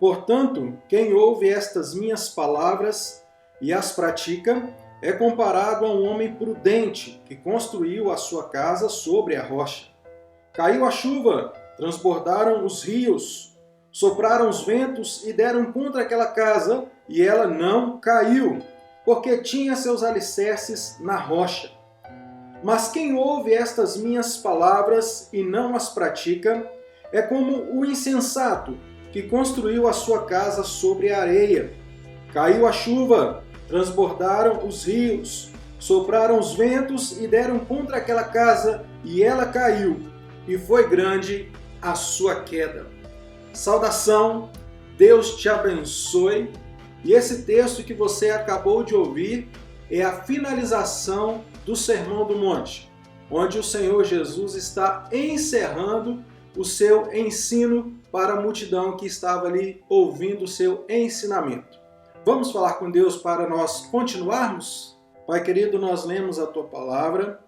Portanto, quem ouve estas minhas palavras e as pratica é comparado a um homem prudente que construiu a sua casa sobre a rocha. Caiu a chuva, transbordaram os rios, sopraram os ventos e deram contra aquela casa, e ela não caiu, porque tinha seus alicerces na rocha. Mas quem ouve estas minhas palavras e não as pratica, é como o insensato que construiu a sua casa sobre a areia. Caiu a chuva, transbordaram os rios, sopraram os ventos e deram contra aquela casa, e ela caiu, e foi grande a sua queda. Saudação, Deus te abençoe. E esse texto que você acabou de ouvir é a finalização do Sermão do Monte, onde o Senhor Jesus está encerrando o seu ensino para a multidão que estava ali ouvindo o seu ensinamento. Vamos falar com Deus para nós continuarmos? Pai querido, nós lemos a Tua Palavra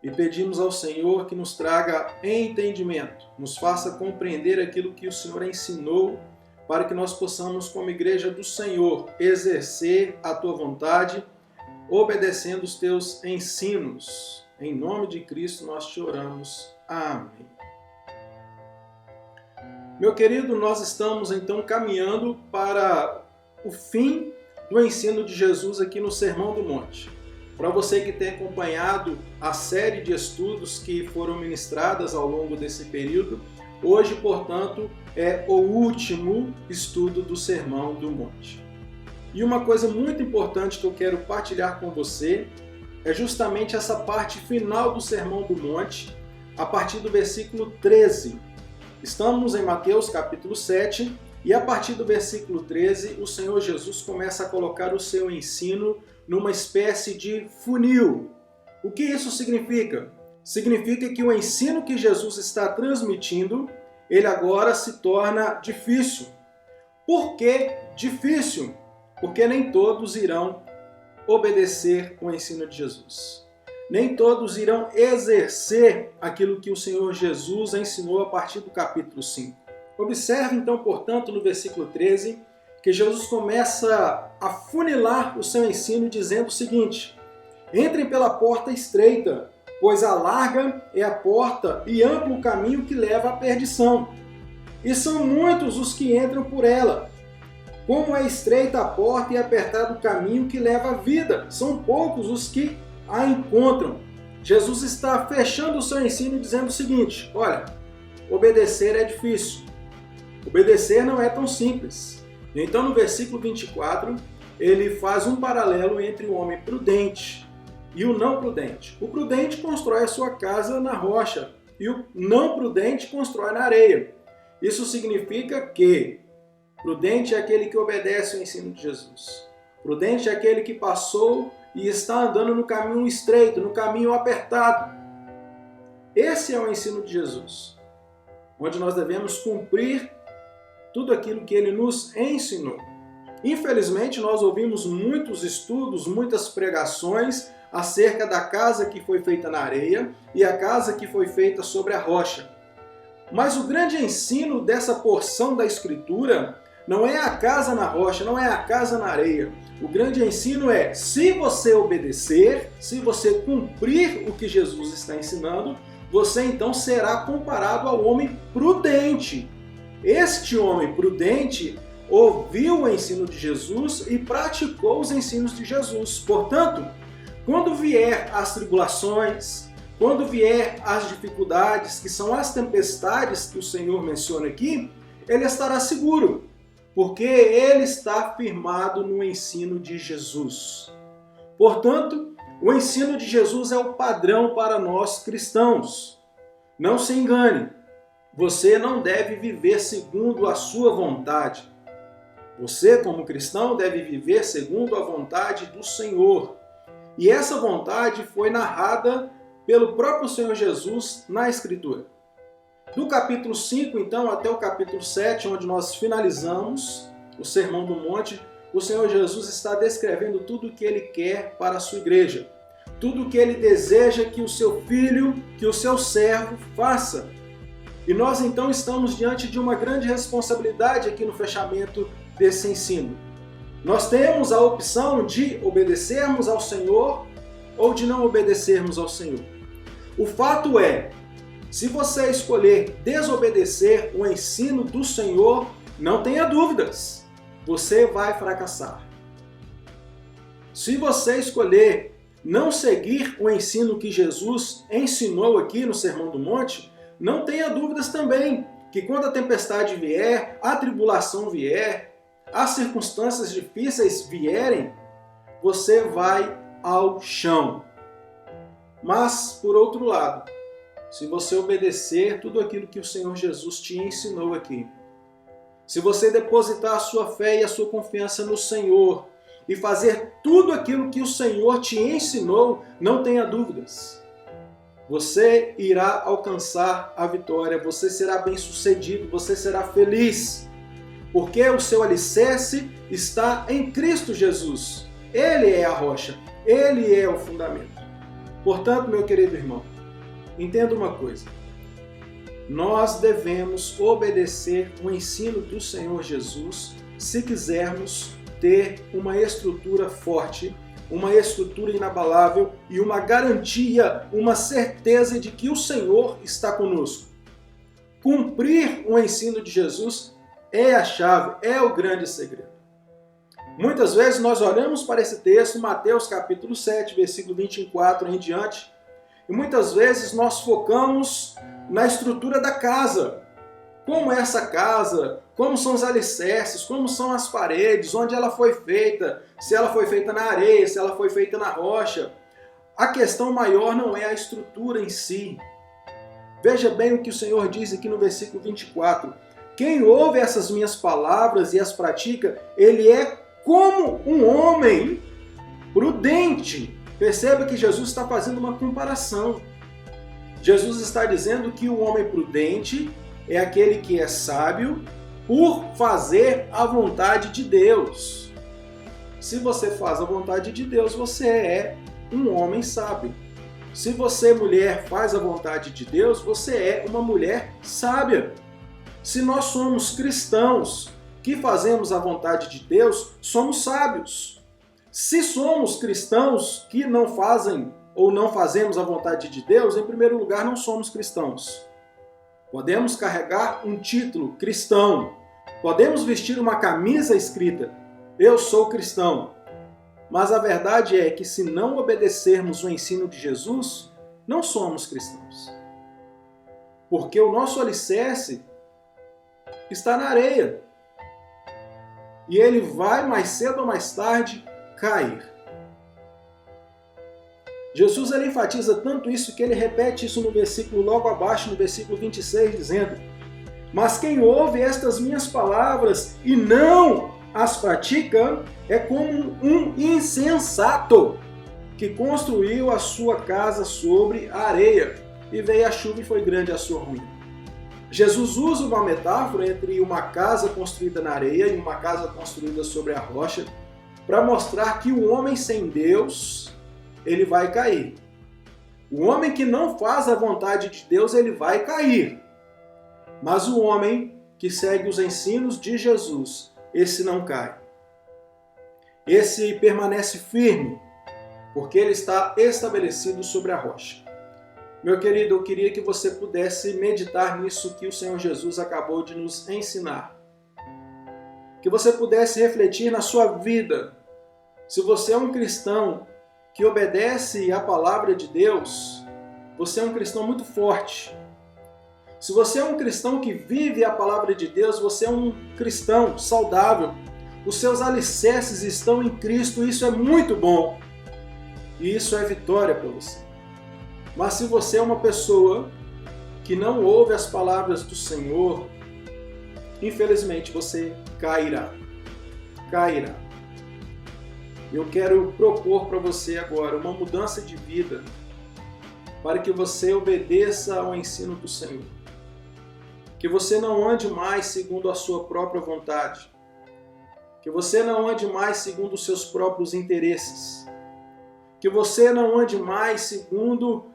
e pedimos ao Senhor que nos traga entendimento, nos faça compreender aquilo que o Senhor ensinou, para que nós possamos, como igreja do Senhor, exercer a Tua vontade, obedecendo os Teus ensinos. Em nome de Cristo nós te oramos. Amém. Meu querido, nós estamos então caminhando para o fim do ensino de Jesus aqui no Sermão do Monte. Para você que tem acompanhado a série de estudos que foram ministradas ao longo desse período, hoje, portanto, é o último estudo do Sermão do Monte. E uma coisa muito importante que eu quero partilhar com você é justamente essa parte final do Sermão do Monte, a partir do versículo 13. Estamos em Mateus capítulo 7 e a partir do versículo 13 o Senhor Jesus começa a colocar o seu ensino numa espécie de funil. O que isso significa? Significa que o ensino que Jesus está transmitindo, ele agora se torna difícil. Por que difícil? Porque nem todos irão obedecer o ensino de Jesus. Nem todos irão exercer aquilo que o Senhor Jesus ensinou a partir do capítulo 5. Observe então, portanto, no versículo 13, que Jesus começa a funilar o seu ensino dizendo o seguinte: entrem pela porta estreita, pois a larga é a porta e amplo o caminho que leva à perdição. E são muitos os que entram por ela. Como é estreita a porta e apertado o caminho que leva à vida, são poucos os que a encontram. Jesus está fechando o seu ensino dizendo o seguinte: olha, obedecer é difícil. Obedecer não é tão simples. Então no versículo 24, ele faz um paralelo entre o homem prudente e o não prudente. O prudente constrói a sua casa na rocha e o não prudente constrói na areia. Isso significa que prudente é aquele que obedece ao ensino de Jesus. Prudente é aquele que passou e está andando no caminho estreito, no caminho apertado. Esse é o ensino de Jesus, onde nós devemos cumprir tudo aquilo que ele nos ensinou. Infelizmente, nós ouvimos muitos estudos, muitas pregações acerca da casa que foi feita na areia e a casa que foi feita sobre a rocha. Mas o grande ensino dessa porção da Escritura não é a casa na rocha, não é a casa na areia. O grande ensino é, se você obedecer, se você cumprir o que Jesus está ensinando, você então será comparado ao homem prudente. Este homem prudente ouviu o ensino de Jesus e praticou os ensinos de Jesus. Portanto, quando vier as tribulações, quando vier as dificuldades, que são as tempestades que o Senhor menciona aqui, ele estará seguro, porque ele está firmado no ensino de Jesus. Portanto, o ensino de Jesus é o padrão para nós cristãos. Não se engane, você não deve viver segundo a sua vontade. Você, como cristão, deve viver segundo a vontade do Senhor. E essa vontade foi narrada pelo próprio Senhor Jesus na Escritura. Do capítulo 5, então, até o capítulo 7, onde nós finalizamos o Sermão do Monte, o Senhor Jesus está descrevendo tudo o que Ele quer para a sua igreja. Tudo o que Ele deseja que o seu filho, que o seu servo faça. E nós então estamos diante de uma grande responsabilidade aqui no fechamento desse ensino. Nós temos a opção de obedecermos ao Senhor ou de não obedecermos ao Senhor. O fato é, se você escolher desobedecer o ensino do Senhor, não tenha dúvidas, você vai fracassar. Se você escolher não seguir o ensino que Jesus ensinou aqui no Sermão do Monte, não tenha dúvidas também que quando a tempestade vier, a tribulação vier, as circunstâncias difíceis vierem, você vai ao chão. Mas, por outro lado, se você obedecer tudo aquilo que o Senhor Jesus te ensinou aqui, se você depositar a sua fé e a sua confiança no Senhor e fazer tudo aquilo que o Senhor te ensinou, não tenha dúvidas. Você irá alcançar a vitória, você será bem-sucedido, você será feliz, porque o seu alicerce está em Cristo Jesus. Ele é a rocha, Ele é o fundamento. Portanto, meu querido irmão, entenda uma coisa. Nós devemos obedecer o ensino do Senhor Jesus se quisermos ter uma estrutura forte, uma estrutura inabalável e uma garantia, uma certeza de que o Senhor está conosco. Cumprir o ensino de Jesus é a chave, é o grande segredo. Muitas vezes nós olhamos para esse texto, Mateus capítulo 7, versículo 24 em diante, e muitas vezes nós focamos na estrutura da casa. Como é essa casa, como são os alicerces, como são as paredes, onde ela foi feita, se ela foi feita na areia, se ela foi feita na rocha. A questão maior não é a estrutura em si. Veja bem o que o Senhor diz aqui no versículo 24. Quem ouve essas minhas palavras e as pratica, ele é como um homem prudente. Perceba que Jesus está fazendo uma comparação. Jesus está dizendo que o homem prudente é aquele que é sábio por fazer a vontade de Deus. Se você faz a vontade de Deus, você é um homem sábio. Se você, mulher, faz a vontade de Deus, você é uma mulher sábia. Se nós somos cristãos que fazemos a vontade de Deus, somos sábios. Se somos cristãos que não fazem ou não fazemos a vontade de Deus, em primeiro lugar, não somos cristãos. Podemos carregar um título cristão, podemos vestir uma camisa escrita, eu sou cristão. Mas a verdade é que se não obedecermos o ensino de Jesus, não somos cristãos. Porque o nosso alicerce está na areia. E ele vai mais cedo ou mais tarde cair. Jesus ele enfatiza tanto isso que ele repete isso no versículo logo abaixo, no versículo 26, dizendo: mas quem ouve estas minhas palavras e não as pratica é como um insensato que construiu a sua casa sobre a areia, e veio a chuva e foi grande a sua ruína. Jesus usa uma metáfora entre uma casa construída na areia e uma casa construída sobre a rocha para mostrar que o homem sem Deus, ele vai cair. O homem que não faz a vontade de Deus, ele vai cair. Mas o homem que segue os ensinos de Jesus, esse não cai. Esse permanece firme, porque ele está estabelecido sobre a rocha. Meu querido, eu queria que você pudesse meditar nisso que o Senhor Jesus acabou de nos ensinar. Que você pudesse refletir na sua vida. Se você é um cristão que obedece à palavra de Deus, você é um cristão muito forte. Se você é um cristão que vive a palavra de Deus, você é um cristão saudável. Os seus alicerces estão em Cristo, isso é muito bom. E isso é vitória para você. Mas se você é uma pessoa que não ouve as palavras do Senhor, infelizmente você cairá. Cairá. Eu quero propor para você agora uma mudança de vida para que você obedeça ao ensino do Senhor. Que você não ande mais segundo a sua própria vontade. Que você não ande mais segundo os seus próprios interesses. Que você não ande mais segundo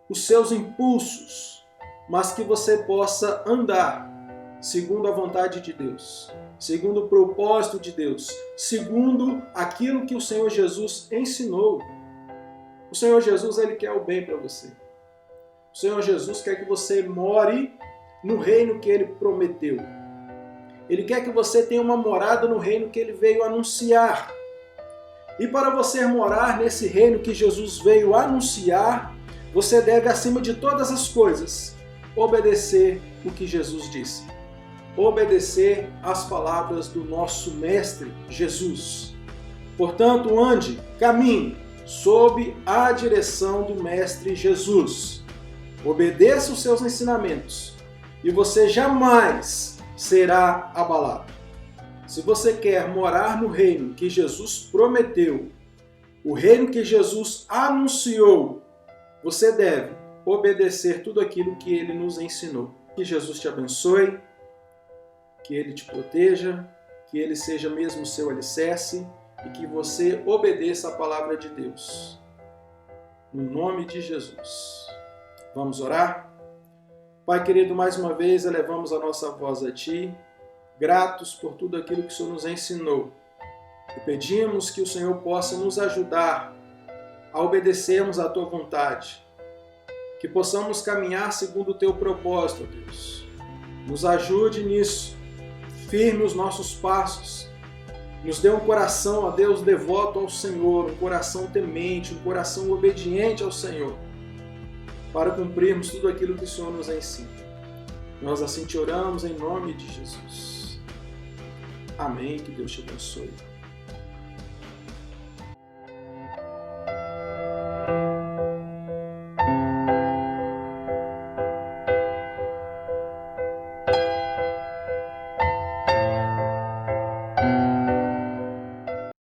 os seus impulsos. mas que você possa andar segundo a vontade de Deus, segundo o propósito de Deus, segundo aquilo que o Senhor Jesus ensinou. O Senhor Jesus, Ele quer o bem para você. O Senhor Jesus quer que você more no reino que Ele prometeu. Ele quer que você tenha uma morada no reino que Ele veio anunciar. E para você morar nesse reino que Jesus veio anunciar, você deve, acima de todas as coisas, obedecer o que Jesus disse. Obedecer às palavras do nosso Mestre Jesus. Portanto, ande, caminhe sob a direção do Mestre Jesus. Obedeça os seus ensinamentos e você jamais será abalado. Se você quer morar no reino que Jesus prometeu, o reino que Jesus anunciou, você deve obedecer tudo aquilo que Ele nos ensinou. Que Jesus te abençoe, que Ele te proteja, que Ele seja mesmo o seu alicerce e que você obedeça a palavra de Deus. No nome de Jesus. Vamos orar? Pai querido, mais uma vez elevamos a nossa voz a Ti, gratos por tudo aquilo que o Senhor nos ensinou. E pedimos que o Senhor possa nos ajudar a obedecermos à Tua vontade, que possamos caminhar segundo o Teu propósito, Deus. Nos ajude nisso, firme os nossos passos, nos dê um coração, ó Deus, devoto ao Senhor, um coração temente, um coração obediente ao Senhor, para cumprirmos tudo aquilo que o Senhor nos ensina. Nós assim te oramos em nome de Jesus. Amém. Que Deus te abençoe.